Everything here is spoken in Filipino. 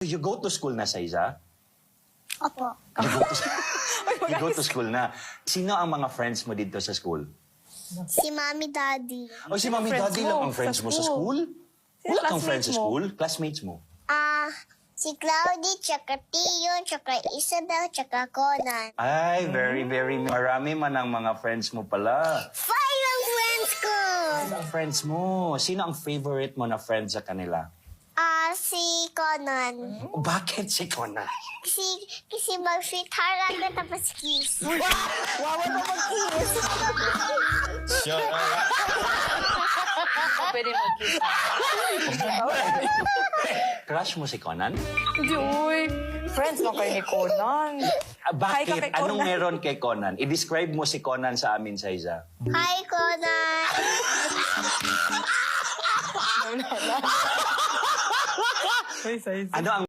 You go to school na, Saiza? Opo. You go to school na. Sino ang mga friends mo dito sa school? Si Mommy, Daddy. O si Mami friends Daddy mo lang ang friends sa mo sa school? school? Wala kang classmates friends sa mo? school? Classmates mo? Si Cloudy, tsaka Tio, tsaka Isabel, tsaka Conan. Ay, very, very marami man ang mga friends mo pala. 5 ang friends ko! Ang friends mo, sino ang favorite mo na friend sa kanila? Si Conan. O, bakit si Conan? Kasi mag-sweetheart na tapos kiss. Wawa na mag-kiss. Pwede mag-kiss. Crush mo si Conan? Hindi, uy. Friends mo kayo ni Conan. Hi ka Bakit? kay Anong Conan. meron kay Conan? I-describe mo si Conan sa amin, Saiza. Hi, Conan! Uy, size. Ano ang